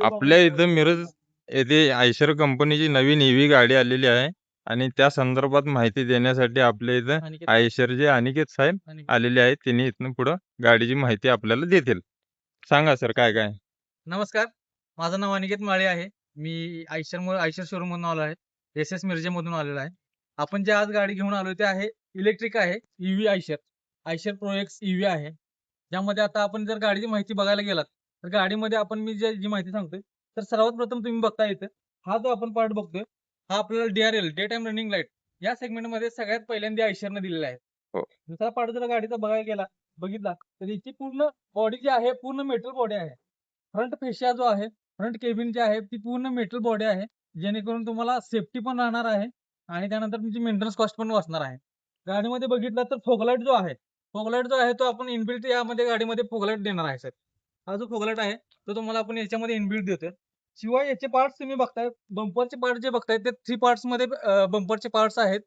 आपल्या इथं मिरज येथे आयशर कंपनीची नवीन ईव्ही गाडी आलेली आहे आणि त्या संदर्भात माहिती देण्यासाठी आपल्या इथं आयशरचे अनिकेत साहेब आलेले आहेत. त्यांनी इथनं पुढं गाडीची माहिती आपल्याला देतील. सांगा सर काय काय. नमस्कार, माझं नाव अनिकेत माळे आहे. मी आयशर शोरूम मधून आलो आहे. एस मिरजे मधून आलेलो आहे. आपण जे आज गाडी घेऊन आलो ते आहे इलेक्ट्रिक आहे, EV Eicher pro x EV आहे. ज्यामध्ये आता आपण जर गाडीची माहिती बघायला गेलात तर गाडीमध्ये आपण मी जी माहिती सांगतोय तर सर्वात प्रथम तुम्ही बघता येतं हा जो आपण पार्ट बघतोय हा आपल्याला DRL day time running light या सेगमेंट मध्ये सगळ्यात पहिल्यांदा आयशरने दिलेला आहे. हो. दुसरा पार्ट जर गाडीचा बघितला तर याची पूर्ण बॉडी जी आहे पूर्ण मेटल बॉडी आहे. फ्रंट फेशिया जो आहे, फ्रंट केबिन जे आहे ती पूर्ण मेटल बॉडी आहे, जेणेकरून तुम्हाला सेफ्टी पण राहणार आहे आणि त्यानंतर तुमची मेंटेनन्स कॉस्ट पण वाचणार आहे. गाडीमध्ये बघितलं तर फोगलाईट जो आहे तो आपण इनबिल्ट यामध्ये गाडीमध्ये फोगलाईट देणार आहे सर. हा जो फोगलाईट आहे तो तुम्हाला आपण याच्यामध्ये इनबिल्ट देतोय. शिवाय याचे पार्ट्स तुम्ही बघताय, बंपरचे पार्ट जे बघताय ते 3 पार्ट्स मध्ये बंपरचे पार्ट्स आहेत.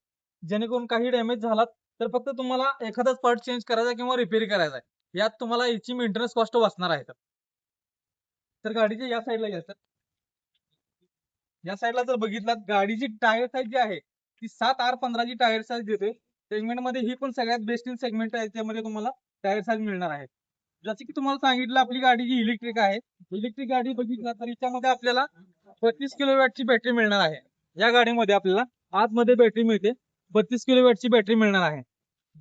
जेणेकरून काही डॅमेज झाला तर फक्त तुम्हाला एखादाच पार्ट चेंज करायचा किंवा रिपेअर करायचा आहे. यात तुम्हाला याची मेंटेनन्स कॉस्ट वाचणार आहे सर. तर गाडीच्या या साईडला या सर. या साईडला जर बघितलात गाडीची टायर साईज जी आहे ती 7R15 ची टायर साईज देते. सेगमेंट मध्ये ही पण सगळ्यात बेस्ट इन सेगमेंट आहे, त्यामध्ये तुम्हाला टायर साईज मिळणार आहे. जसे की तुम्हाला सांगितलं आपली गाडी जी इलेक्ट्रिक आहे, इलेक्ट्रिक गाडी बघितला तर याच्यामध्ये आपल्याला 32 किलोवॅटची बॅटरी मिळणार आहे. या गाडीमध्ये आपल्याला आतमध्ये बॅटरी मिळते, 32 किलोवॅटची बॅटरी मिळणार आहे.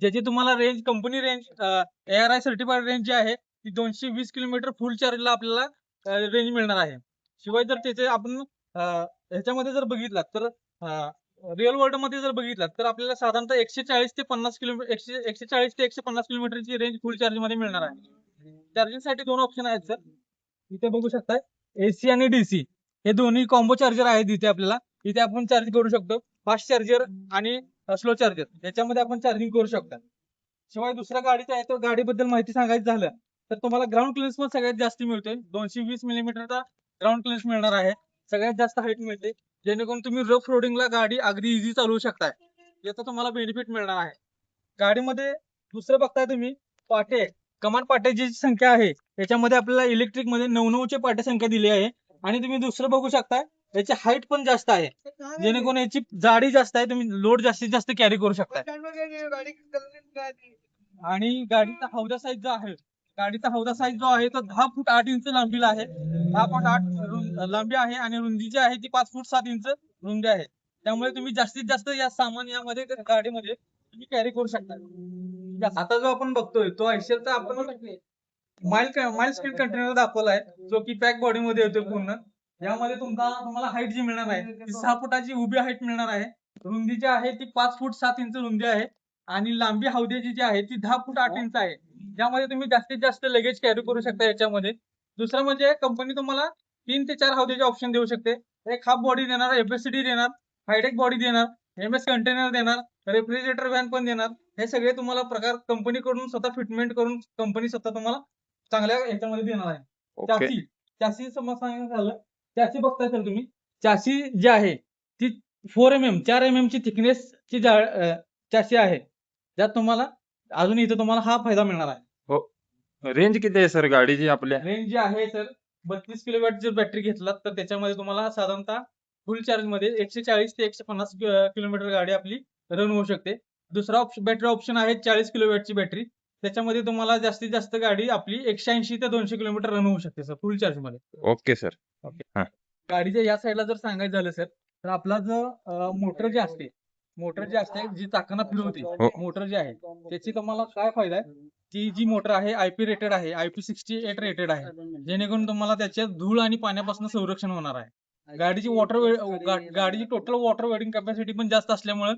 ज्याची तुम्हाला range company range ARI certified range जी आहे ती 220 किलोमीटर फुल चार्जला आपल्याला रेंज मिळणार आहे. शिवाय जर त्याचे आपण ह्याच्यामध्ये जर बघितलात तर रिअल वर्ल्ड मध्ये जर बघितलात तर आपल्याला साधारणतः 140 ते 50 किलोमीटर 140 ते 150 किलोमीटरची रेंज फुल चार्ज मध्ये मिळणार आहे. चार्जिंग साठी 2 ऑप्शन आहेत सर. इथे बघू शकताय AC आणि DC हे दोन्ही कॉम्बो चार्जर आहेत. इथे आपल्याला इथे आपण चार्ज करू शकतो, फास्ट चार्जर आणि स्लो चार्जर याच्यामध्ये आपण चार्जिंग करू शकता. शिवाय दुसऱ्या गाडीचा आहे तर गाडीबद्दल माहिती सांगायचं झालं तर तुम्हाला ग्राउंड क्लिअरन्स पण सगळ्यात जास्त मिळतोय. 220 मिलीमीटरचा ग्राउंड क्लिअरन्स मिळणार आहे. सगळ्यात जास्त हाईट मिळते, जेणेकरून तुम्ही रफ रोडिंगला गाडी अगदी इझी चालवू शकताय. याचा तुम्हाला बेनिफिट मिळणार आहे. गाडीमध्ये दुसरं बघताय तुम्ही पाटे, कमान पाट्याची संख्या आहे याच्यामध्ये आपल्याला इलेक्ट्रिक मध्ये 9 चे पाटे संख्या दिली आहे. आणि तुम्ही दुसरं बघू शकता याची हाईट पण जास्त आहे, जेणेकरून याची जाडी जास्त आहे, तुम्ही लोड जास्तीत जास्त कॅरी करू शकता. आणि गाडीचा हौदा साईज जो आहे तो 10 फूट 8 इंच लांबीला आहे. 10.8 लांबी आहे आणि रुंदी जी आहे ती 5 फूट 7 इंच रुंदी आहे. त्यामुळे तुम्ही जास्तीत जास्त या सामान यामध्ये गाडीमध्ये तुम्ही कॅरी करू शकता. आता जो आपण बघतोय तो आयशरचा आपण माइल स्पीड कंटेनर दाखवलाय, जो की पॅक बॉडी मध्ये येतो पूर्ण. यामध्ये तुम्हाला हाईट जी मिळणार आहे ती 6 फुटाची उभी हाईट मिळणार आहे. रुंदी जी आहे ती 5 फूट 7 इंच रुंदी आहे आणि लांबी हौद्याची जी आहे ती 10 फूट 8 इंच आहे. ज्यामध्ये तुम्ही जास्तीत जास्त लगेज कॅरी करू शकता याच्यामध्ये. दुसरं म्हणजे कंपनी तुम्हाला 3 ते 4 हौद्याचे ऑप्शन देऊ शकते. एक हाफ बॉडी देणार, FSCD देणार, हायटेक बॉडी देणार, MS कंटेनर देणार, रेफ्रिजरेटर व्हॅन पण देणार. हे सगळे तुम्हाला प्रकार कंपनी कडून स्वतः फिटमेंट करून कंपनी स्वतः तुम्हाला चांगल्या याच्यामध्ये देणार आहे. ओके. चॅसी समज सांगायचं झालं, चॅसी बघताय तर तुम्ही चॅसी जी आहे ती 4 mm ची थिकनेस ची चॅसी आहे. ज्यात तुम्हाला अजून इथे तुम्हाला हा फायदा मिळणार आहे. हो. रेंज किती आहे सर गाडीची आपल्या. रेंज जी आहे सर 32 किलोवॅट जर बॅटरी घेतलात तर त्याच्यामध्ये तुम्हाला साधारणतः फुल चार्ज मध्ये 140 ते 150 किलोमीटर गाडी आपली रन होऊ शकते. दुसरा बॅटरी ऑप्शन आहे 40 किलोवॅटची बॅटरी. त्याच्यामध्ये तुम्हाला जास्तीत जास्त गाडी आपली 180 ते 200 किलोमीटर रन होऊ शकते सर फुल चार्ज मध्ये. Okay sir. गाडीच्या या साईडला जर सांगायचं झालं सर तर आपला जो मोटर जे असते जी चाकांना फिरवते, मोटर जी आहे त्याची तुम्हाला काय फायदा आहे, ती जी मोटर आहे IP रेटेड आहे, IP68 रेटेड आहे, जेणेकरून तुम्हाला त्याच्यात धूळ आणि पाण्यापासून संरक्षण होणार आहे. गाडीची टोटल वॉटर वेडिंग कॅपॅसिटी पण जास्त असल्यामुळे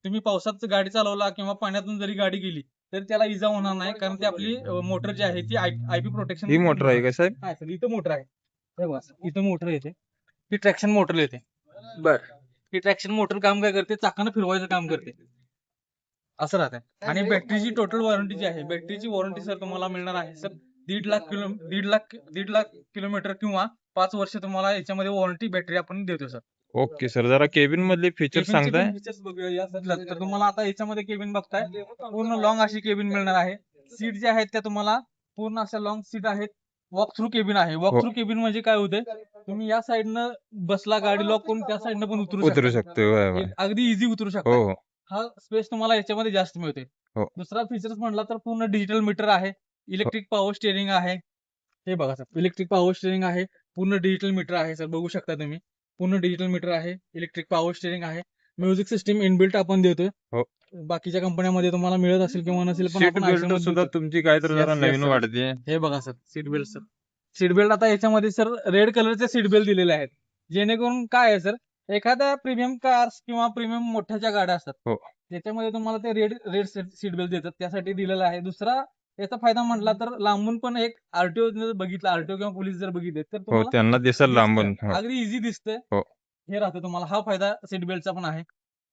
तुम्ही पावसात गाडी चालवला किंवा पाण्यातून जरी गाडी गेली तर त्याला इजा होणार नाही, कारण ती आपली मोटर जी आहे ती IP प्रोटेक्शन. ही मोटर आहे का साहेब. हा सर, इथं मोटर आहे. इथं मोटर येते, ही ट्रॅक्शन मोटर येते. बर. ही ट्रॅक्शन मोटर काम काय करते, चाकांना फिरवायचं काम करते, असं राहते. आणि बॅटरीची टोटल वॉरंटी जी आहे, बॅटरीची वॉरंटी सर तुम्हाला मिळणार आहे सर 1.5 लाख किलोमीटर किंवा 5 वर्ष तुम्हाला याच्यामध्ये वॉरंटी बॅटरी आपण देतो सर. ओके सर, जरा केबिन मधले फीचर्स सांगताय. फीचर्स बघूया सर. तर तुम्हाला आता याच्यामध्ये केबिन बघताय पूर्ण लॉंग अशी केबिन मिळणार आहे. सीट जे आहेत त्या तुम्हाला पूर्ण अशा लॉंग सीट आहेत. वॉक थ्रू केबिन आहे. वॉक थ्रू केबिन म्हणजे काय होते, तुम्ही या साईडनं बसला गाडी लॉक करून त्या साईडनं पण उतरू उतरू शकता. शकतो होय होय. अगदी इझी उतरू हो शकता. हो हा स्पेस तुम्हाला याच्यामध्ये जास्त मिळते. हो. दुसरा फीचर्स म्हटला तर पूर्ण डिजिटल मीटर आहे. इलेक्ट्रिक पॉवर स्टीअरिंग आहे. हे बघा सर, इलेक्ट्रिक पॉवर स्टीअरिंग आहे. पूर्ण डिजिटल मीटर आहे सर, बघू शकता तुम्ही. पूर्ण डिजिटल मीटर आहे. इलेक्ट्रिक पॉवर स्टीअरिंग आहे. म्युझिक सिस्टम इनबिल्ट आपण देतोय. हो. बाकीच्या कंपन्यांमध्ये तुम्हाला मिळत असेल किंवा नसेल, पण सीट आपण बेल्ट आयशरमध्ये सुद्धा देतो. तुमची काय तर जरा Yes, yes, नवीन sir. वाटते. हे बघा sir, seat belt sir. Seat belt आता याच्यामध्ये सर रेड कलरचे सीट बेल्ट दिलेले आहेत. जेणेकरून काय आहे सर, एखाद्या प्रीमियम कार्स किंवा प्रीमियम मोठ्या ज्या गाड्या असतात, हो. त्याच्यामध्ये तुम्हाला ते रेड रेड सीट बेल्ट देतात. त्यासाठी दिलेलं आहे. दुसरा याचा फायदा म्हटला तर लांबून पण एक आरटीओ बघितला, आरटीओ किंवा पोलीस जर बघितले तर हो तुम्हाला त्यांना दिसेल लांबून. दिसतंय. हो अगदी इझी दिसतंय. हो. हे राहतं तुम्हाला. हा फायदा सीट बेल्टचा पण आहे.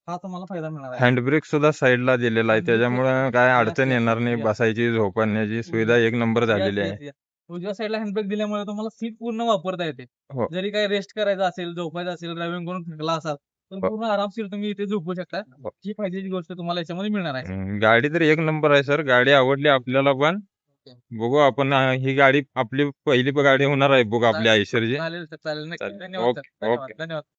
हा तुम्हाला फायदा मिळणार आहे. हँडब्रेक सुद्धा साईडला दिलेला आहे. Handbrake त्याच्यामुळे काय yes, अडचण yes, येणार yes, नाही. yes. बसायची, झोपण्याची सुविधा एक नंबर झालेली आहे. उजव्या साईडला हँडब्रेक दिल्यामुळे तुम्हाला सीट पूर्ण वापरता येते. हो. जरी काही रेस्ट करायचं असेल, झोपायचं असेल, ड्रायव्हिंग करून थकला असाल, तर हो. पूर्ण आरामशीर तुम्ही इथे झोपू शकता. हो. ही फायद्याची गोष्ट तुम्हाला याच्यामध्ये मिळणार आहे. गाडी तर एक नंबर आहे सर. गाडी आवडली आपल्याला पण. बघू आपण ही गाडी आपली पहिली गाडी होणार आहे बुक आपल्या आयशरची. चालेल सर, चालेल. नक्की. चालेल. धन्यवाद सर. ओके, धन्यवाद, ओके. धन्यवाद.